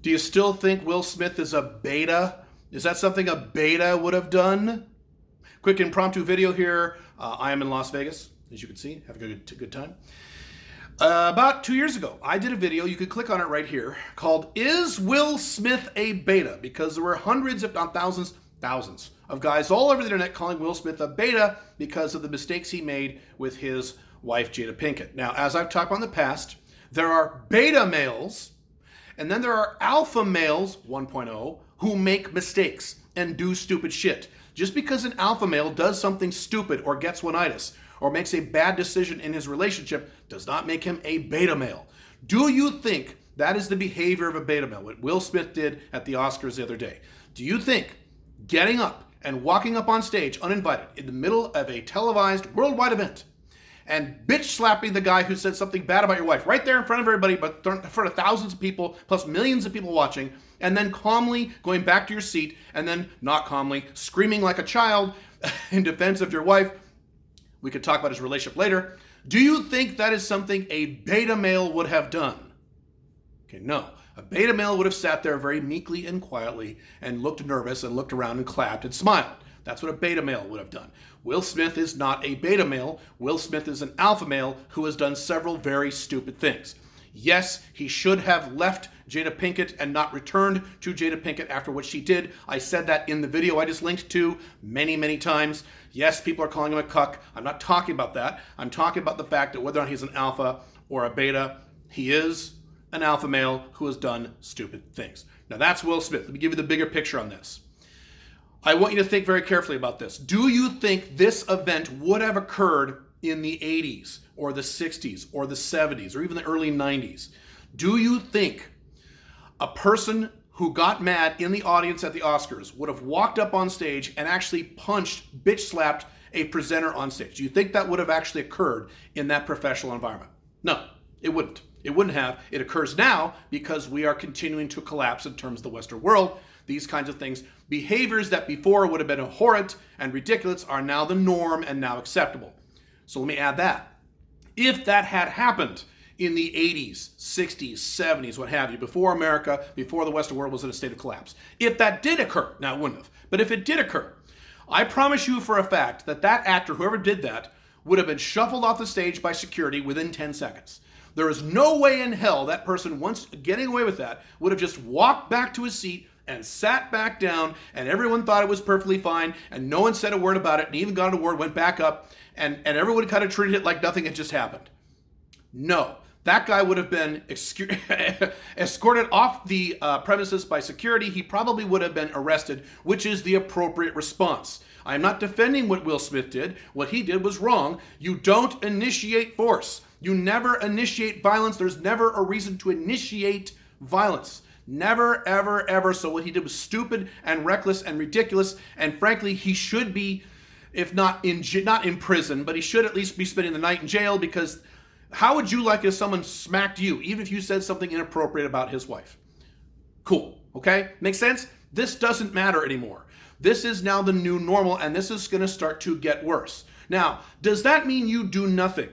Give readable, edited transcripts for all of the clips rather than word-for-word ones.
Do you still think Will Smith is a beta? Is that something a beta would have done? Quick impromptu video here. I am in Las Vegas, as you can see. Have a good time. About 2 years ago, I did a video, you could click on it right here, called Is Will Smith a Beta? Because there were hundreds, if not thousands of guys all over the internet calling Will Smith a beta because of the mistakes he made with his wife, Jada Pinkett. Now, as I've talked about in the past, there are beta males, and then there are alpha males, 1.0, who make mistakes and do stupid shit. Just because an alpha male does something stupid or gets one-itis or makes a bad decision in his relationship does not make him a beta male. Do you think that is the behavior of a beta male, what Will Smith did at the Oscars the other day? Do you think getting up and walking up on stage uninvited in the middle of a televised worldwide event and bitch slapping the guy who said something bad about your wife right there in front of everybody, but in front of thousands of people, plus millions of people watching, and then calmly going back to your seat, and then not calmly screaming like a child in defense of your wife? We could talk about his relationship later. Do you think that is something a beta male would have done? Okay, no. A beta male would have sat there very meekly and quietly and looked nervous and looked around and clapped and smiled. That's what a beta male would have done. Will Smith is not a beta male. Will Smith is an alpha male who has done several very stupid things. Yes, he should have left Jada Pinkett and not returned to Jada Pinkett after what she did. I said that in the video I just linked to many times. Yes, people are calling him a cuck. I'm not talking about that. I'm talking about the fact that whether or not he's an alpha or a beta, he is an alpha male who has done stupid things. Now that's Will Smith. Let me give you the bigger picture on this. I want you to think very carefully about this. Do you think this event would have occurred in the 80s or the 60s or the 70s or even the early 90s? Do you think a person who got mad in the audience at the Oscars would have walked up on stage and actually punched, bitch slapped a presenter on stage? Do you think that would have actually occurred in that professional environment? No, it wouldn't. It wouldn't have. It occurs now because we are continuing to collapse in terms of the Western world. These kinds of things, behaviors that before would have been abhorrent and ridiculous, are now the norm and now acceptable. So let me add that. If that had happened in the 80s, 60s, 70s, what have you, before America, before the Western world was in a state of collapse, if that did occur, now it wouldn't have, but if it did occur, I promise you for a fact that that actor, whoever did that, would have been shuffled off the stage by security within 10 seconds. There is no way in hell that person, once getting away with that, would have just walked back to his seat and sat back down, and everyone thought it was perfectly fine, and no one said a word about it, and even got an award, went back up, and everyone kind of treated it like nothing had just happened. No. That guy would have been escorted off the premises by security. He probably would have been arrested, which is the appropriate response. I am not defending what Will Smith did. What he did was wrong. You don't initiate force. You never initiate violence. There's never a reason to initiate violence. Never, ever, ever. So what he did was stupid and reckless and ridiculous. And frankly, he should be, if not in prison, but he should at least be spending the night in jail, because how would you like if someone smacked you, even if you said something inappropriate about his wife? Cool, okay? Makes sense? This doesn't matter anymore. This is now the new normal, and this is going to start to get worse. Now, does that mean you do nothing?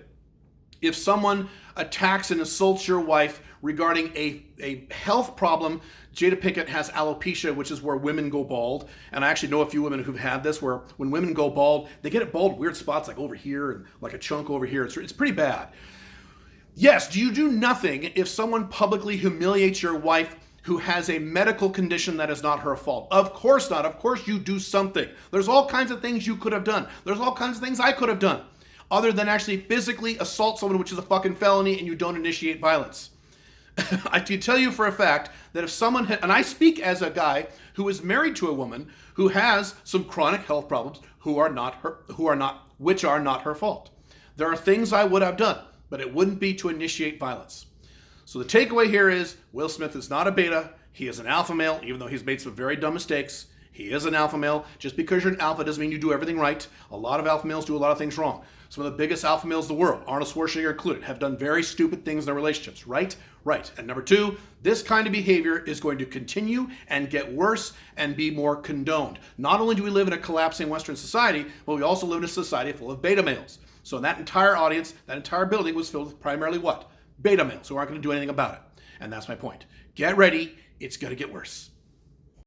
If someone attacks and assaults your wife regarding a health problem, Jada Pinkett has alopecia, which is where women go bald. And I actually know a few women who've had this, where when women go bald, they get it bald weird spots like over here and like a chunk over here. It's pretty bad. Yes, do you do nothing if someone publicly humiliates your wife who has a medical condition that is not her fault? Of course not. Of course you do something. There's all kinds of things you could have done. There's all kinds of things I could have done, other than actually physically assault someone, which is a fucking felony, and you don't initiate violence. I can tell you for a fact that if someone and I speak as a guy who is married to a woman who has some chronic health problems which are not her fault. There are things I would have done, but it wouldn't be to initiate violence. So the takeaway here is Will Smith is not a beta. He is an alpha male, even though he's made some very dumb mistakes. He is an alpha male. Just because you're an alpha doesn't mean you do everything right. A lot of alpha males do a lot of things wrong. Some of the biggest alpha males in the world, Arnold Schwarzenegger included, have done very stupid things in their relationships, right? Right. And number two, this kind of behavior is going to continue and get worse and be more condoned. Not only do we live in a collapsing Western society, but we also live in a society full of beta males. So that entire audience, that entire building was filled with primarily what? Beta males who aren't going to do anything about it. And that's my point. Get ready. it's going to get worse.